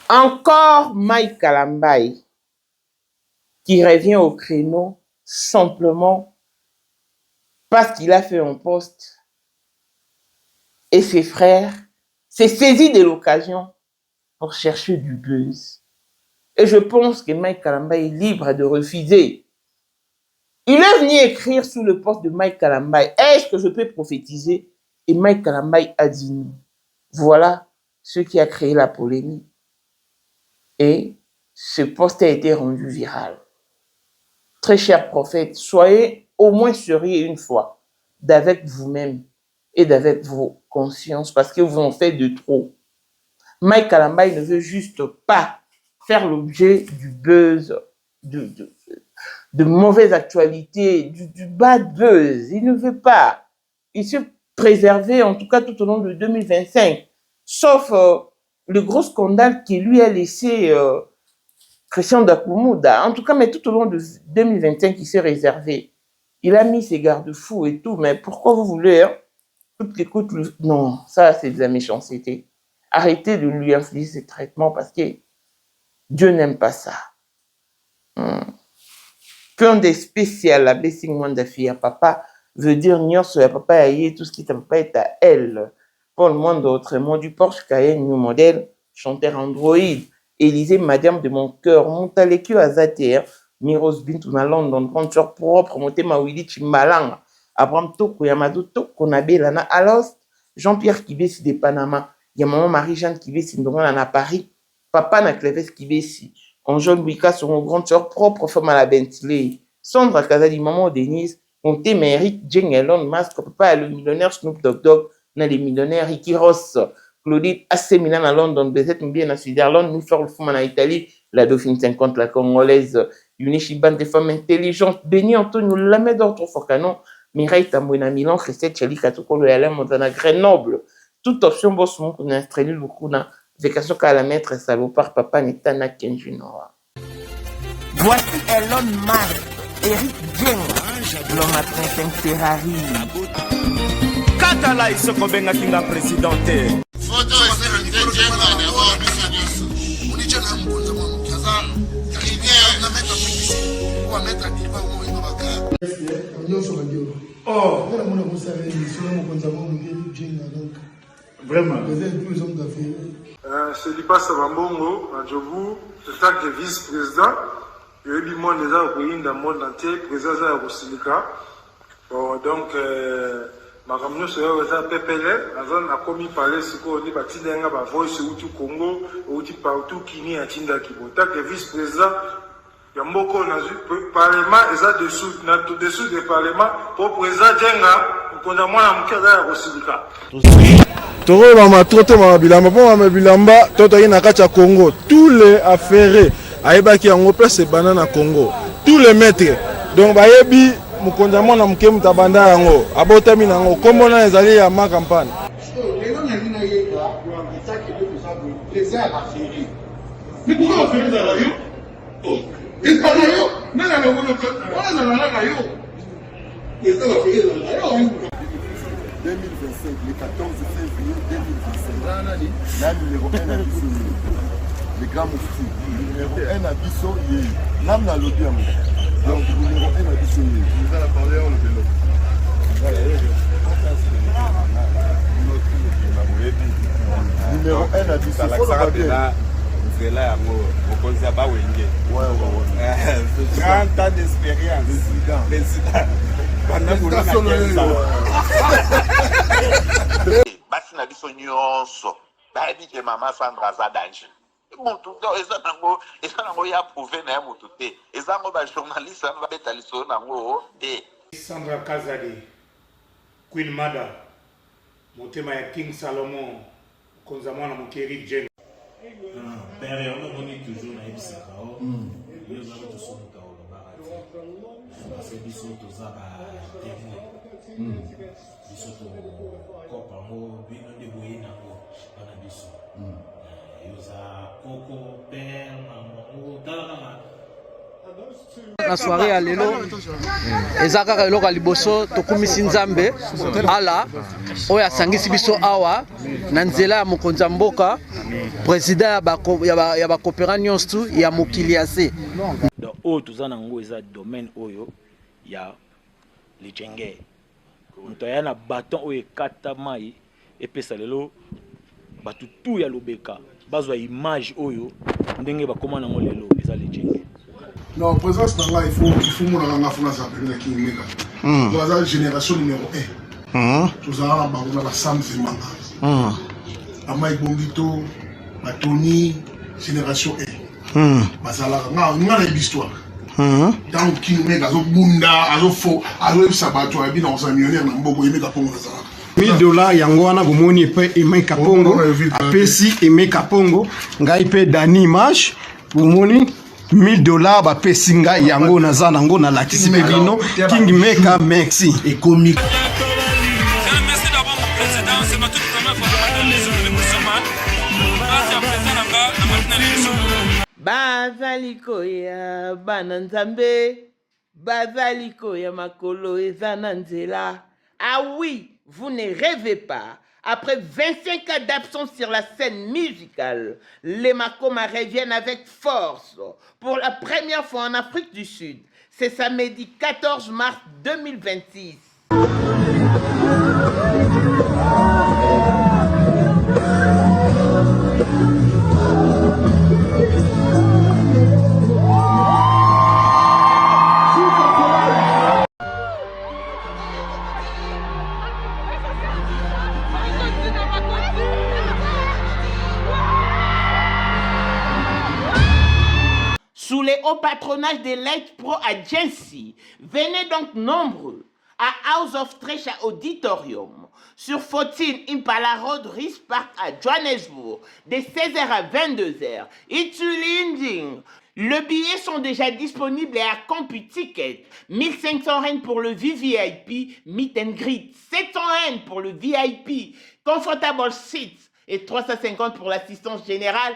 Encore Mike Kalambai qui revient au créneau simplement parce qu'il a fait un poste et ses frères s'est saisi de l'occasion pour chercher du buzz. Et je pense que Mike Kalambai est libre de refuser. Il est venu écrire sous le poste de Mike Kalambai. Est-ce que je peux prophétiser? Et Mike Kalambai a dit non. Voilà ce qui a créé la polémique. Et ce poste a été rendu viral. Très cher prophète, soyez au moins sérieux une fois d'avec vous-même et d'avec vos consciences parce que vous en faites de trop. Mike Kalambai ne veut juste pas faire l'objet du buzz, de mauvaises actualités, du bad buzz. Il ne veut pas. Il se préserver, en tout cas tout au long de 2025. Sauf le gros scandale qui lui a laissé Christian Dakumuda. En tout cas, mais tout au long de 2025, il s'est réservé. Il a mis ses garde-fous et tout, mais pourquoi vous voulez toute l'écoute? Non, ça, c'est de la méchanceté. Arrêtez de lui infliger ces traitements parce que Dieu n'aime pas ça. Qu'un des spécial, la blessing mwanda fille papa, veut dire nyonso ya papa aïe, tout ce qui t'a papa est à elle. Paul Mwanda, autrement du Porsche Cayenne New Model, chanteur Android, Élysée, madame de mon cœur, Montalekio Azater, Miros Bintou na London, Ponchor propre, Motema Willy Chimbalanga, Abraham Toko, Yamado Toko, Nabelana, Alos, Jean-Pierre Kibesi de Panama, Yamaman Marie-Jeanne Kibesi Ndongana Paris, Papa na Cleves Kibesi, Anjol Wika sur mon grand sœur propre, femme à la Bentley, Sandra Kazali, maman Denise, Monté Méric, Jane Elon Musk, papa le millionnaire Snoop Dogg, na les millionnaires Ricky Ross, Claudine AC Milan à London, Bezet Mbien à Switzerland, Nuffer le Fouman à Italie, la Dauphine 50, la Congolaise, Unichi Bande des femmes intelligentes, Béni Antonio Lamedor Trofocano, Mireille Tambouina Milan, Christelle Chali Katukolo Yala Montana Grenoble, toute option boss mon qu'on a instruit le Kuna, vacation qu'à la maître salopard papa Netana Kenjinoa. Voici Elon Musk, Eric Jeng, l'homme à 35 Ferrari. Katala isoko benga kinga presidente. Photo est Jenga d'abord biso. Unicho na mbunza mwa kaza. Rivière na mettre publicité. Ou mettre diva ou ino baka. Nyoso badio. Oh, Ngala mona musare ni solo mo konza mo ngeli Jenga donc. vraiment. Vous êtes tous hommes d'affaires. C'est Lipas Bambongo, à Djobu, en tant que vice-président. Il y a eu monde déjà au pays, dans le monde entier, président de la Silika. Bon, donc, ma camion se fait PPL, la zone a commis parler ce qu'on dit, bah, Tindenga, bah, voice ou du Congo, ou du partout qui n'y a Tinda Kibo. Tant que vice-président, il y a beaucoup de parlement, et ça dessous, dessous des parlements, pour président Djenga, on a moins à Mukada à Silika. Toro mama trote mama bilamba po mama bilamba toto yi na kati ya Congo tous les affaires ayebaki yango place banana Congo tous les maîtres donc bayebi mukonza mona muke mutabanda yango abotami nango kombo na ezali ya ma campagne Mais pourquoi on fait ça là yo? Et pas là yo? Mais là on a là yo. Et ça va faire là yo. 2025, le 14 février 2025. La numéro 1 à Bissau, le grand moufti. Numéro 1 à Bissau, l'âme n'a l'audio. Donc, numéro 1 à Bissau. Vous allez parler en le vélo. Numéro 1 à Bissau. Il faut le dire. C'est là, au Konzaba Wenge. Ouais. 30 ans d'expérience. Président. Basi na biso nyonso bayebi ke mama Sandra aza danger mutu eza nango ya prouve na ya mutu te eza ngo bajournaliste ano babeta lisolo nango te. Sandra Kazali, Queen Mada, motema ya King Salomon, konza mwana mokeri Jeng. Père, on a toujours na ebisaka o. Yo za ko somuka o barati. C'est biso to za ba témoin. Biso to kopa mo bino de boyina ko bana biso. Yo za koko père maman o tala kama La soirée à lelo ezaka eloko liboso tokumisi nzambe ala oya sangisi biso awa na nzela ya mokonzi ya mboka président ya ba coopéra nyonso ya mokili ase donc oyo toza nango eza domaine oyo ya lijenge moto aya na baton oyo ekata mai epesa lelo bato tu ya lobeka bazwa image oyo ndenge bakoma nango lelo eza lijenge. Non, présence dans là, il faut mon en affaire ça peut qui mega. Voilà génération numéro 1. Tous à la Sam Zemanga. Amai Bombito, Tony, génération 1. Basala nga l'histoire. Dans qui mega zo bunda, azo fo, azo sabato abi na sa millionnaire na mboko mega pongo ça. $1000 yango wana bomoni pe Aimé Kapongo apesi Aimé Kapongo ngai pe Dani Image bomoni $1000 bapesi ngai yango naza nango na lakisi pe bino King Maker merci et comique. Merci d'abord mon président, c'est ma toute première fois de l'émission de Moussaman. Merci à président na matina l'émission. Bazaliko ya bananzambe, bazaliko ya makolo eza na nzela. Ah oui, vous ne rêvez pas. Après 25 ans d'absence sur la scène musicale, les Makoma reviennent avec force pour la première fois en Afrique du Sud. C'est samedi 14 mars 2026. Sous les hauts patronages de Light Pro Agency, venez donc nombreux à House of Treasure Auditorium sur 14 Impala Road, Rice Park à Johannesburg de 16h à 22h. Itulinding. Les billets sont déjà disponibles à CompuTicket. 1500 Rand pour le VVIP Meet and Greet, 700 Rand pour le VIP Comfortable Seats et 350 pour l'assistance générale.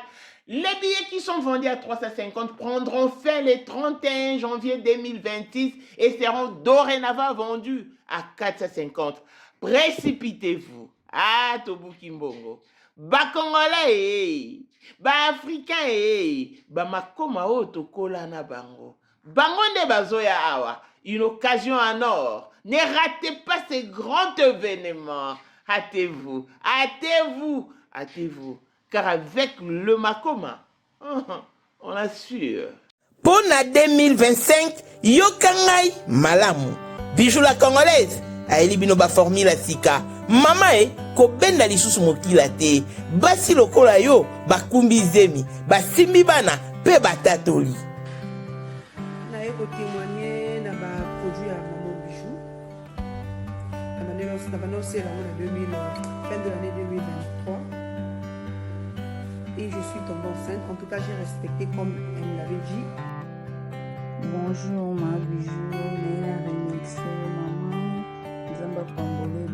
Les billets qui sont vendus à 350 prendront fin le 31 janvier 2026 et seront dorénavant vendus à 450. Précipitez-vous. Ah, Tobuki Mbongo. Ba Congolais, ba Africain, ba Makoma o tokola na bango. Bango nde bazoya awa. Une occasion en or. Ne ratez pas ce grand événement. Hâtez-vous, hâtez-vous, hâtez-vous. Car avec le Makoma, on assure. Pour la 2025, Yokangai Malamu. Bijou la Congolaise. Aeli binoba formule sika. Mama ko benda lisusu mokila te. Basi lokola yo bakumbi zemi. Basimbi bana pe batatoli. Na eko témoigner na ba produit à Maman Bijou. Na banoncé la fin de l'année 2023. Et je suis tombée enceinte. En tout cas, j'ai respecté comme elle me l'avait dit. Bonjour ma Bijou, Léa Remixé, maman. Zamba Congolais,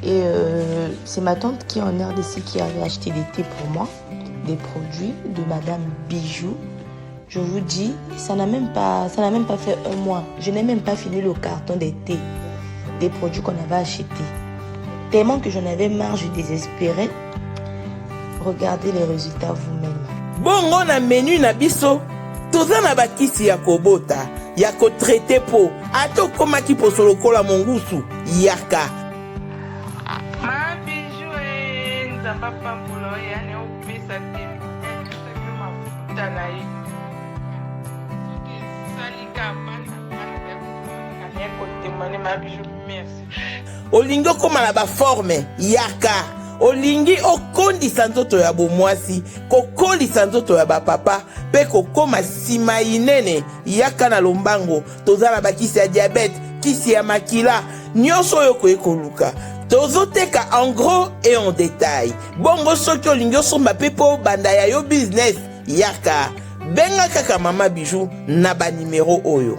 Et c'est ma tante qui est en RDC qui avait acheté des thés pour moi, des produits de Madame Bijou. Je vous dis, ça n'a même pas fait un mois. Je n'ai même pas fini le carton des thés, des produits qu'on avait achetés. Tellement que j'en avais marre, je désespérais. Regardez les résultats vous-même. Bongo na menu na biso, toza na bakisi ya kobota, ya ko traiter po, ato koma ki posolo kola mongusu, yaka. Ma Bijou nzamba pambulo ya ne opesa te. Sakuma futalai. Salika bana ya ko témoigner ma Bijou, merci. Olingo koma na ba forme, yaka. Olingi okondisa nzoto ya bomwasi, kokolisa nzoto ya bapapa, pe kokoma sima inene, yaka na lombango, tozala bakisi ya diabète, kisi ya makila, nyonso yoko ekoluka. Tozoteka en gros et en détail. Bongo soki olingi osomba pe po banda ya yo business, yaka. Benga kaka Mama Bijou na ba numéro oyo.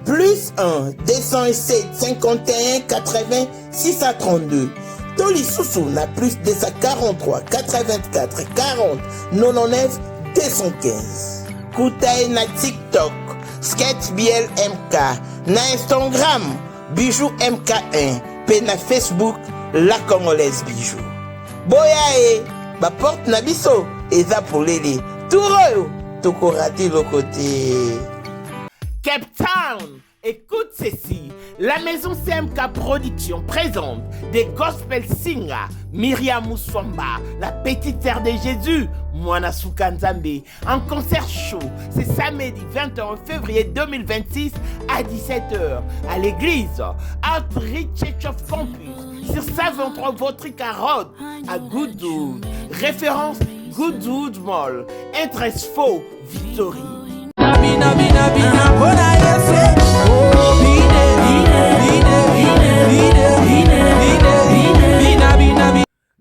Plus 1 207 51 80 632. Toli Soussou na plus 243 84 40 99 215. Kutae na TikTok, Sketch BL MK, na Instagram, Bijou MK1, pe na Facebook, La Congolaise Bijou. Boya ba porte na biso, eza pour l'aider. Touro, toko raté le côté. Cape Town, écoute ceci. La maison CMK Production présente des gospel singers. Myriam Mousswamba, la petite sœur de Jésus, Mwana Soukanzambe, en concert show. C'est samedi 21 février 2026 à 17h à l'église Outreach Church of Campus sur 123 Votrica Road à Goodwood. Référence Goodwood Mall. Interest faux Victory.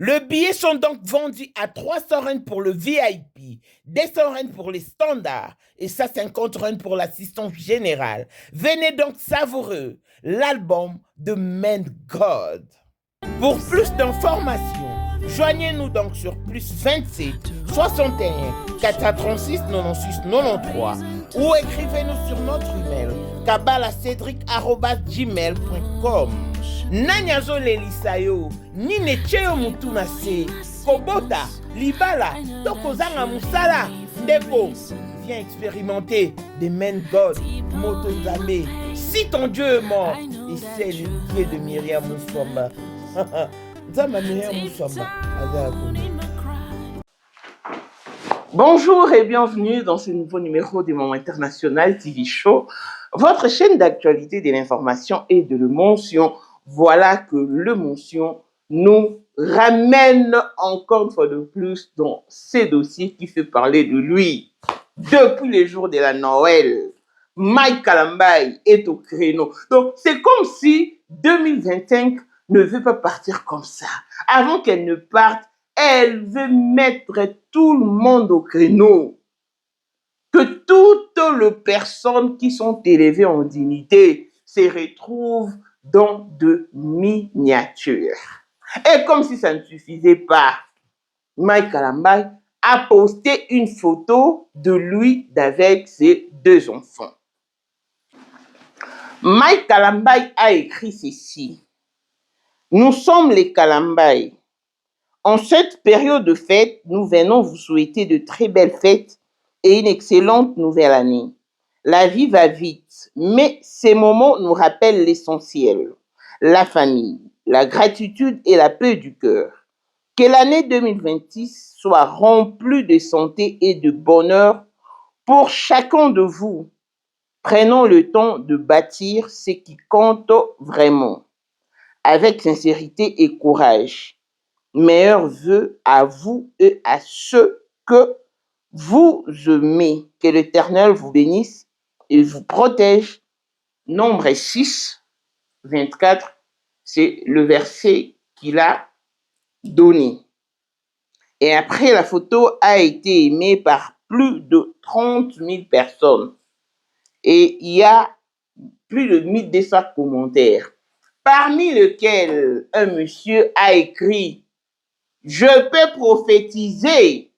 Le billet sont donc vendus à 300 rand pour le VIP, 200 rand pour les standards et 150 rand pour l'assistance générale. Venez donc savourer l'album de Man God. Pour plus d'informations, joignez-nous donc sur plus 27 61 436 96 93 ou écrivez-nous sur notre email kabalacedric@gmail.com. Nanyazo lelisayo, nine cheo mutuna se, kobota, libala, tokozanga musala, ndeko. Viens expérimenter des men God, Motozame. Si ton Dieu est mort, et c'est le pied de Myriam Mousswamba. Bonjour et bienvenue dans ce nouveau numéro du Moment International TV Show, votre chaîne d'actualité de l'information et de l'émotion. Voilà que l'émotion nous ramène encore une fois de plus dans ces dossiers qui fait parler de lui. Depuis les jours de la Noël, Mike Kalambai est au créneau. Donc c'est comme si 2025 ne veut pas partir comme ça. Avant qu'elle ne parte, elle veut mettre tout le monde au créneau. Que toutes les personnes qui sont élevées en dignité se retrouvent dans de miniatures. Et comme si ça ne suffisait pas, Mike Kalambai a posté une photo de lui avec ses 2 enfants. Mike Kalambai a écrit ceci. Nous sommes les Kalambai. En cette période de fête, nous venons vous souhaiter de très belles fêtes et une excellente nouvelle année. La vie va vite, mais ces moments nous rappellent l'essentiel, la famille, la gratitude et la paix du cœur. Que l'année 2026 soit remplie de santé et de bonheur pour chacun de vous. Prenons le temps de bâtir ce qui compte vraiment, avec sincérité et courage. Meilleurs vœux à vous et à ceux que vous aimez. Que l'Éternel vous bénisse et vous protège. Nombre 6, 24, c'est le verset qu'il a donné. Et après, la photo a été aimée par plus de 30 000 personnes. Et il y a plus de 1200 commentaires, parmi lesquels un monsieur a écrit « Je peux prophétiser ».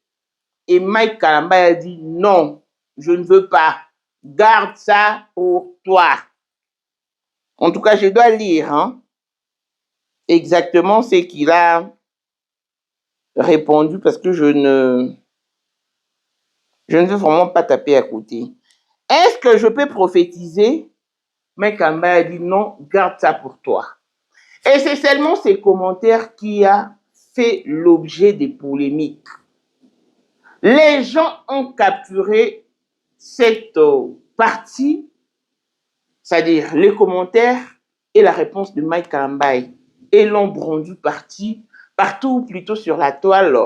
Et Mike Kalambai a dit « Non, je ne veux pas. Garde ça pour toi. » En tout cas, je dois lire exactement ce qu'il a répondu parce que je ne veux vraiment pas taper à côté. Est-ce que je peux prophétiser? Mike Kalambai a dit non, garde ça pour toi. Et c'est seulement ces commentaires qui a fait l'objet des polémiques. Les gens ont capturé cette partie, c'est-à-dire les commentaires et la réponse de Mike Kalambai, et l'ont brandi partout plutôt sur la toile.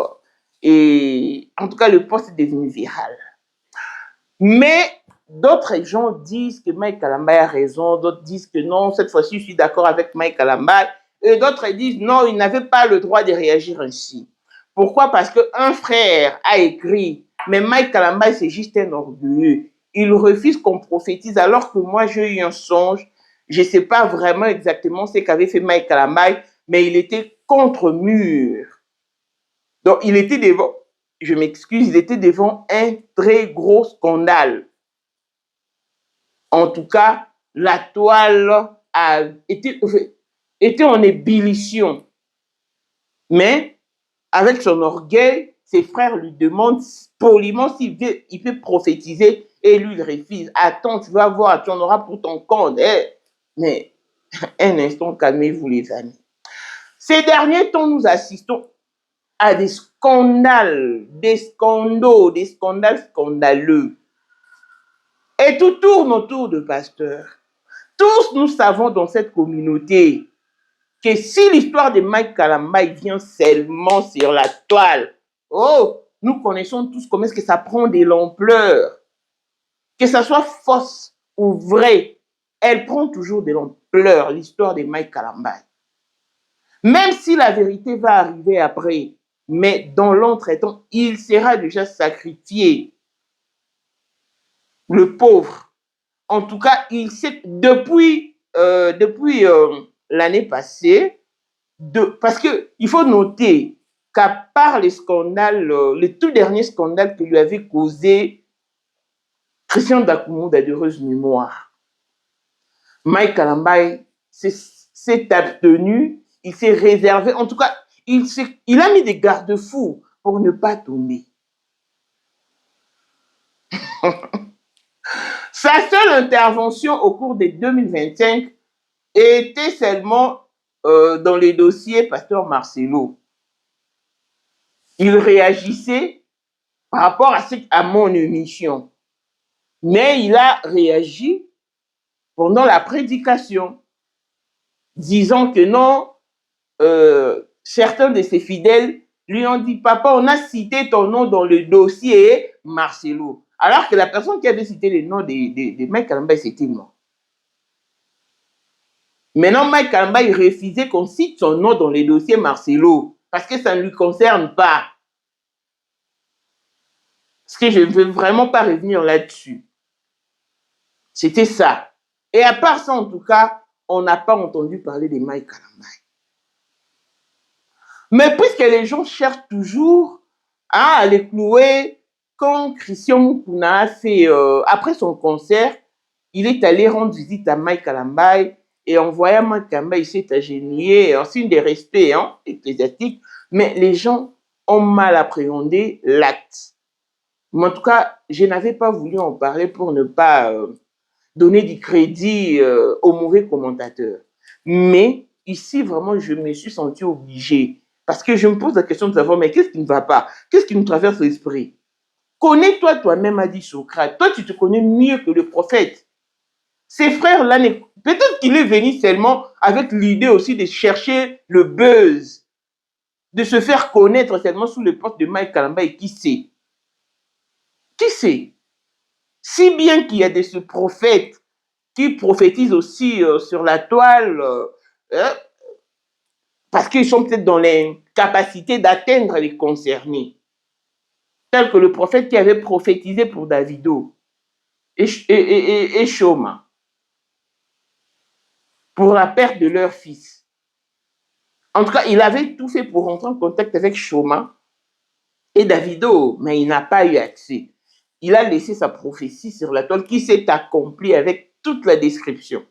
Et en tout cas, le post est devenu viral. Mais d'autres gens disent que Mike Kalambai a raison, d'autres disent que non, cette fois-ci, je suis d'accord avec Mike Kalambai, et d'autres disent non, il n'avait pas le droit de réagir ainsi. Pourquoi? Parce qu'un frère a écrit, mais Mike Kalambai, c'est juste un orgueilleux. Il refuse qu'on prophétise, alors que moi, j'ai eu un songe. Je ne sais pas vraiment exactement ce qu'avait fait Mike Kalambai, mais il était contre mur. Donc, il était devant je m'excuse, il était devant un très gros scandale. En tout cas, la toile était en ébullition. Mais, avec son orgueil, ses frères lui demandent poliment s'il peut prophétiser et lui, il refuse. Attends, tu vas voir, tu en auras pour ton compte. Mais, un instant, calmez-vous les amis. Ces derniers temps, nous assistons à des scandales, des scandales scandaleux. Et tout tourne autour de pasteurs. Tous nous savons dans cette communauté que si l'histoire de Mike Kalambay vient seulement sur la toile, oh, nous connaissons tous comment est-ce que ça prend de l'ampleur. Que ça soit fausse ou vrai, elle prend toujours de l'ampleur, l'histoire de Mike Kalambay. Même si la vérité va arriver après, mais dans l'entretemps, il sera déjà sacrifié. Le pauvre. En tout cas, il sait depuis l'année passée, parce qu'il faut noter qu'à part les scandales, le tout dernier scandale que lui avait causé Christian Dakumu d'adheureuse mémoire, Mike Kalambay s'est abstenu, il s'est réservé, en tout cas, il a mis des garde-fous pour ne pas tomber. Sa seule intervention au cours de 2025 était seulement dans les dossiers Pasteur Marcelo. Il réagissait par rapport à mon émission. Mais il a réagi pendant la prédication, disant que non, certains de ses fidèles lui ont dit, papa, on a cité ton nom dans le dossier Marcelo. Alors que la personne qui avait cité le nom de Mike Kalambay, c'était moi. Maintenant, Mike Kalambay refusait qu'on cite son nom dans les dossiers Marcelo, parce que ça ne lui concerne pas. Parce que je ne veux vraiment pas revenir là-dessus. C'était ça. Et à part ça, en tout cas, on n'a pas entendu parler de Mike Kalambay. Mais puisque les gens cherchent toujours à les clouer, quand Christian Mukuna a fait, après son concert, il est allé rendre visite à Mike Kalambay et en voyant Mike Kalambay, il s'est agenouillé en signe de respect ecclésiastique, mais les gens ont mal appréhendé l'acte. Mais en tout cas, je n'avais pas voulu en parler pour ne pas donner du crédit aux mauvais commentateurs. Mais ici, vraiment, je me suis senti obligée. Parce que je me pose la question de savoir, mais qu'est-ce qui ne va pas? Qu'est-ce qui nous traverse l'esprit? Connais-toi toi-même, a dit Socrate. Toi, tu te connais mieux que le prophète. Ces frères-là, peut-être qu'il est venu seulement avec l'idée aussi de chercher le buzz, de se faire connaître seulement sous le poste de Mike Kalambay. Qui sait? Qui sait? Si bien qu'il y a des prophètes qui prophétisent aussi sur la toile, parce qu'ils sont peut-être dans l'incapacité d'atteindre les concernés. Tel que le prophète qui avait prophétisé pour Davido et Shoma, pour la perte de leur fils. En tout cas, il avait tout fait pour rentrer en contact avec Shoma et Davido, mais il n'a pas eu accès. Il a laissé sa prophétie sur la toile qui s'est accomplie avec toute la description.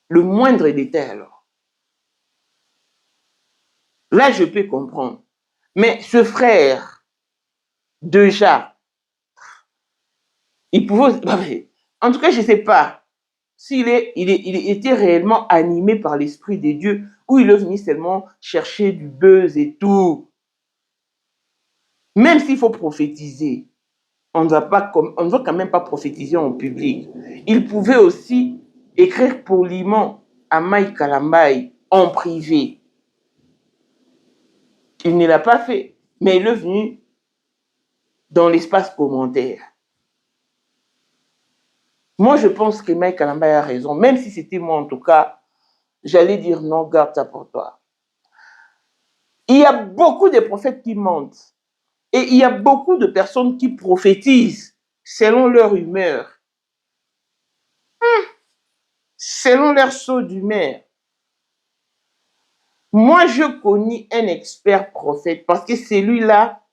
Le moindre détail alors. Là, je peux comprendre. Mais ce frère, déjà, il pouvait... En tout cas, je ne sais pas s'il il était réellement animé par l'Esprit de Dieu ou il est venu seulement chercher du buzz et tout. Même s'il faut prophétiser, on ne va quand même pas prophétiser en public. Il pouvait aussi écrire poliment à Mike Kalambay en privé. Il ne l'a pas fait, mais il est venu dans l'espace commentaire. Moi, je pense que Mike Kalambay a raison. Même si c'était moi, en tout cas, j'allais dire non, garde ça pour toi. Il y a beaucoup de prophètes qui mentent. Et il y a beaucoup de personnes qui prophétisent selon leur humeur. Selon leur saut d'humeur. Moi, je connais un expert prophète parce que celui-là,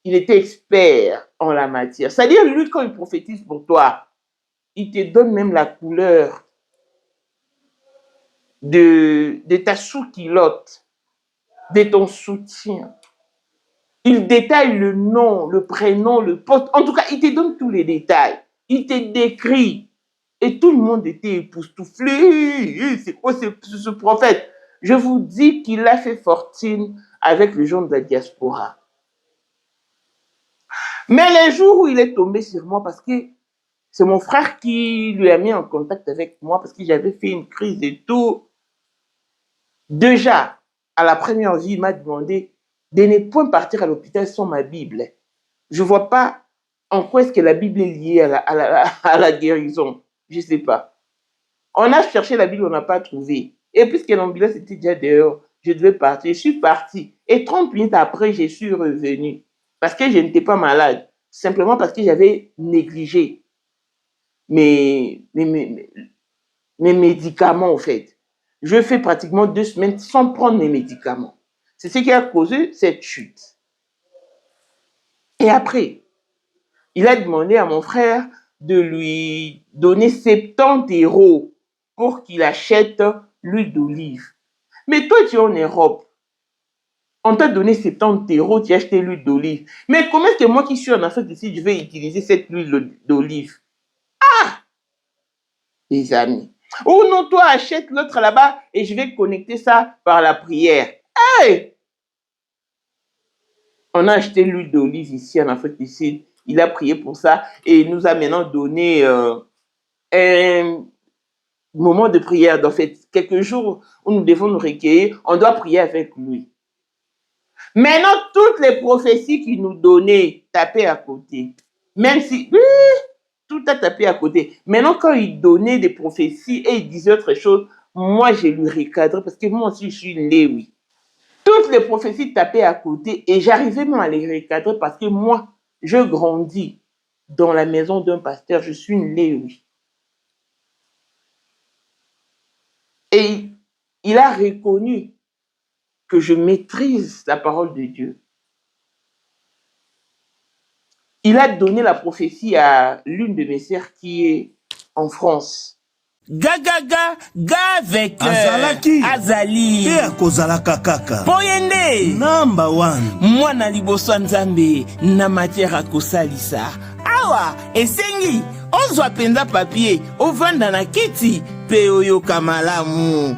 il était expert en la matière. C'est-à-dire, lui, quand il prophétise pour toi, il te donne même la couleur de ta sous-culotte, de ton soutien. Il détaille le nom, le prénom, le poste. En tout cas, il te donne tous les détails. Il te décrit. Et tout le monde était époustouflé. C'est quoi ce prophète? Je vous dis qu'il a fait fortune avec les gens de la diaspora. Mais les jours où il est tombé sur moi, parce que c'est mon frère qui lui a mis en contact avec moi, parce que j'avais fait une crise et tout. Déjà, à la première vie, il m'a demandé de ne point partir à l'hôpital sans ma Bible. Je ne vois pas en quoi est-ce que la Bible est liée à la guérison. Je ne sais pas. On a cherché la Bible, on n'a pas trouvé. Et puisque l'ambulance était déjà dehors, je devais partir. Je suis parti. Et 30 minutes après, je suis revenu. Parce que je n'étais pas malade. Simplement parce que j'avais négligé mes médicaments, en fait. Je fais pratiquement 2 semaines sans prendre mes médicaments. C'est ce qui a causé cette chute. Et après, il a demandé à mon frère de lui donner 70 € pour qu'il achète l'huile d'olive. Mais toi, tu es en Europe. On t'a donné 70 €, tu as acheté l'huile d'olive. Mais comment est-ce que moi qui suis en Afrique ici, je vais utiliser cette huile d'olive? Ah! Les amis. Ou non, toi, achète l'autre là-bas et je vais connecter ça par la prière. Hey! On a acheté l'huile d'olive ici en Afrique du Sud. Il a prié pour ça et il nous a maintenant donné un moment de prière. En fait, quelques jours où nous devons nous recueillir, on doit prier avec lui. Maintenant, toutes les prophéties qu'il nous donnait, tapaient à côté. Même si tout a tapé à côté. Maintenant, quand il donnait des prophéties et il disait autre chose, moi, je lui recadrais parce que moi aussi, je suis Léwi. Toutes les prophéties tapaient à côté et j'arrivais même à les recadrer parce que moi, je grandis dans la maison d'un pasteur, je suis une Léwi. Et il a reconnu que je maîtrise la parole de Dieu. Il a donné la prophétie à l'une de mes sœurs qui est en France. Gagaga avec Azalaki Azali te akozalaka kaka Poyende number 1 mwana liboso nzambe na matière akosalisa awa esengi ozwa penza papier ovanda na kiti pe oyoka malamu.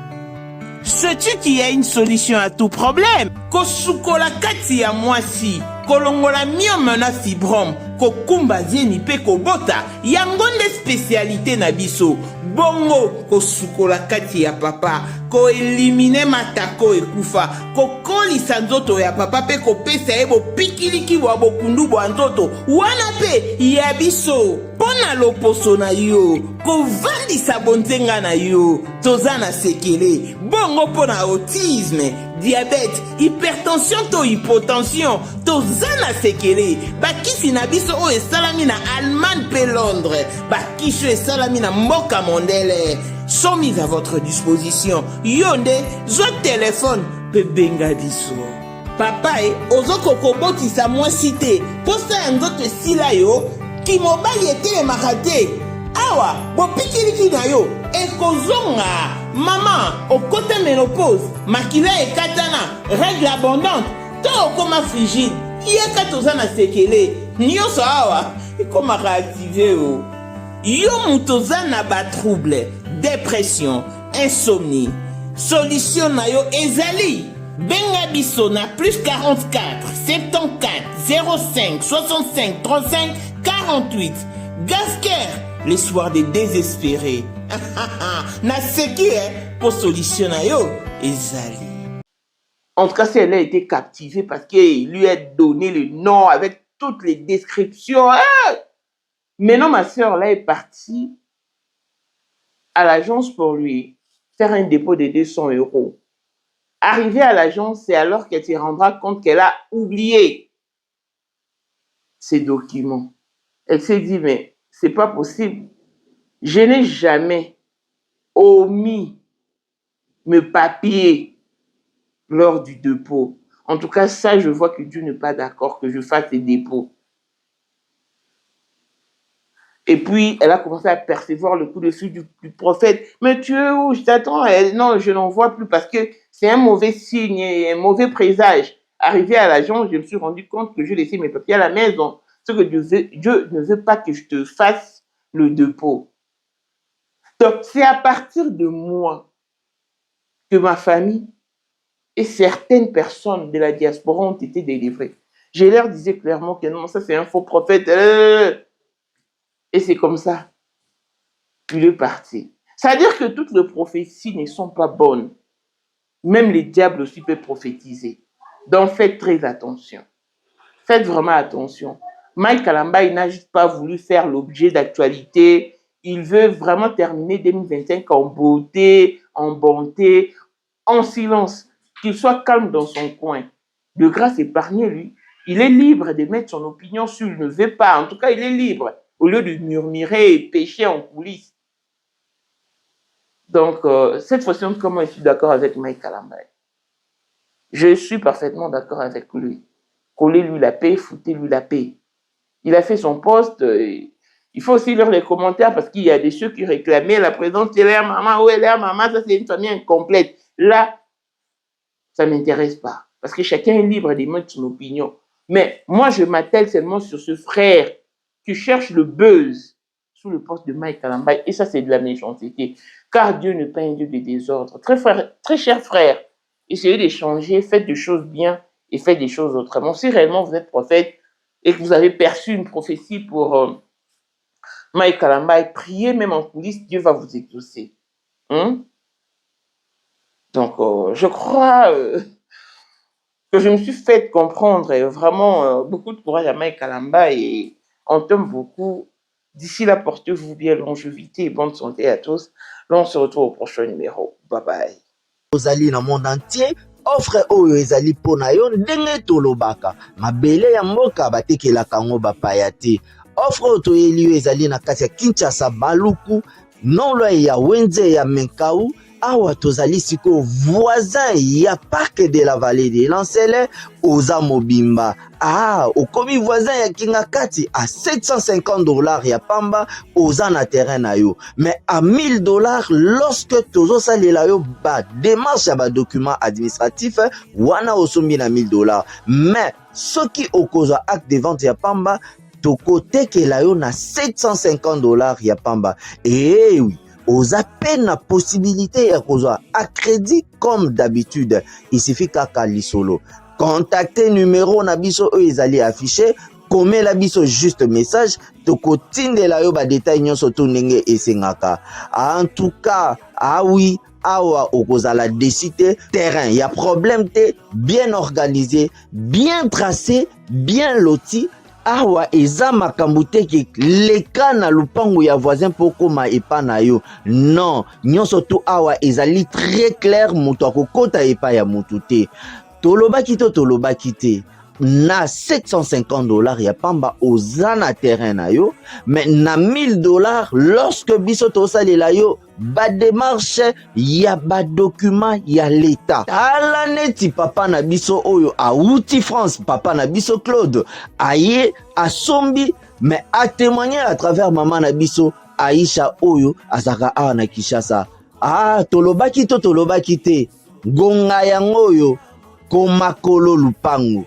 Sais-tu qu'il y a une solution à tout problème? Kosukola kati ya mwasi kolongola myome na fibrome kokumba zeni pe kobota yango nde spécialité na biso. Bongo kosukola kati ya papa ko elimine matako ekufa kokolisa nzoto ya papa pe kopesa ye bopikiliki bwa bokundu bwa nzoto wana pe ya biso pona loposo na yo kovandisa bonzenga na yo toza na sekele bongo pona autisme diabète hypertension to hypotension toza na sekele bakisi na biso oyo esalami na Allemagne pe Londres bakisi oyo esalami na mboka mondele sont mis à votre disposition. Yonde, zo téléphone pe benga biso. Papa ozoko koboti sa moi cité. Posta nzoto sila yo ki mobali ete makate. Awa, bo pikiliki na yo e kozonga. Maman, au côté ménopause, makila e katana, règle abondante, to okoma frigide. Yeka tozana sekele. Nyoso awa, e koma réactiver o. Yo mutoza na ba trouble, dépression, insomnie. Solution na yo ezali. Benga biso na plus 44 74 05 65 35 48. Gasker, les soirs des désespérés. Na seki pour solution na yo ezali. En tout cas, si elle a été captivée parce qu'il lui a donné le nom avec toutes les descriptions. Maintenant, ma soeur là est partie à l'agence pour lui faire un dépôt de 200 €. Arrivée à l'agence, c'est alors qu'elle se rendra compte qu'elle a oublié ses documents. Elle s'est dit, mais c'est pas possible. Je n'ai jamais omis mes papiers lors du dépôt. En tout cas, ça, je vois que Dieu n'est pas d'accord que je fasse des dépôts. Et puis, elle a commencé à percevoir le coup de fil du prophète. Mais tu es où? Je t'attends. Non, je n'en vois plus parce que c'est un mauvais signe et un mauvais présage. Arrivé à l'agence, je me suis rendu compte que je laissais mes papiers à la maison. Ce que Dieu ne veut pas que je te fasse le dépôt. Donc, c'est à partir de moi que ma famille et certaines personnes de la diaspora ont été délivrées. Je leur disais clairement que non, ça c'est un faux prophète. Et c'est comme ça qu'il est parti. C'est-à-dire que toutes les prophéties ne sont pas bonnes. Même les diables aussi peuvent prophétiser. Donc faites très attention. Faites vraiment attention. Mike Kalamba, il n'a juste pas voulu faire l'objet d'actualité. Il veut vraiment terminer 2025 en beauté, en bonté, en silence. Qu'il soit calme dans son coin. De grâce, épargnez-lui. Il est libre de mettre son opinion s'il ne veut pas. En tout cas, il est libre. Au lieu de murmurer et pécher en coulisses. Donc, cette fois-ci, comment je suis d'accord avec Mike Kalamba? Je suis parfaitement d'accord avec lui. Collez-lui la paix, foutez-lui la paix. Il a fait son poste. Il faut aussi lire les commentaires parce qu'il y a des ceux qui réclamaient la présence de leur maman. Où est leur maman? Ça, c'est une famille incomplète. Là, ça ne m'intéresse pas. Parce que chacun est libre de mettre son opinion. Mais moi, je m'attelle seulement sur ce frère qui cherche le buzz sous le poste de Mike Kalamba. Et ça, c'est de la méchanceté. Car Dieu n'est pas un Dieu de désordre. Très cher frère, essayez d'échanger, faites des choses bien et faites des choses autrement. Si réellement vous êtes prophète et que vous avez perçu une prophétie pour Mike Kalamba, priez même en coulisses, Dieu va vous exaucer. Donc, je crois que je me suis fait comprendre et vraiment beaucoup de courage à Mike Kalamba et on t'aime beaucoup. D'ici là, portez-vous bien, longévité et bonne santé à tous. Là, on se retrouve au prochain numéro. Bye bye. Ozali na monde entier, offre oyo ezali pona yo ndenge tolobaka. Mabele ya mboka batekelaka ngo bapaya te. Offre oyo toyeli yo ezali na kati ya Kinshasa Baluku, nolo ya Wenze ya Menkau. Awa tozali siko voisin ya parc de la vallée de Lancele oza mobimba. Okomi voisin ya Kingakati à $750 ya pamba oza na terrain na yo. Mais à $1000 lorsque tozo salela yo ba démarche ya ba document administratif wana osombi na $1000. Mais soki okozwa acte de vente ya pamba tokoteke la yo na $750 ya pamba. Eh oui. Aux appels la possibilité ya kozwa à crédit comme d'habitude. Il suffit kaka lisolo. Contactez numéro na biso eux ezali affiché. Comme la biso juste message. Toko tindela yo ba détail nyonso to ndenge esengaka. En tout cas, oui. Awa okozala décider terrain. Il y a problème te bien organisé, bien tracé, bien loti. Awa eza makambo te ke leka na lupango ya voisin poko ma epa na yo. Non, nyonso to awa ezali très clair moto akokota epa ya motu te. Tolobaki te. Na $750 ya pamba oza na terrain na yo, mais na $1000 lorsque biso tosalela yo ba démarche ya ba document ya l'état. Ala neti papa na biso oyo auti France, papa na biso Claude aye asombi mais a témoigner à travers maman na biso Aisha oyo azaka awa na Kinshasa. Tolobaki te gonga yango oyo komakolo lupango.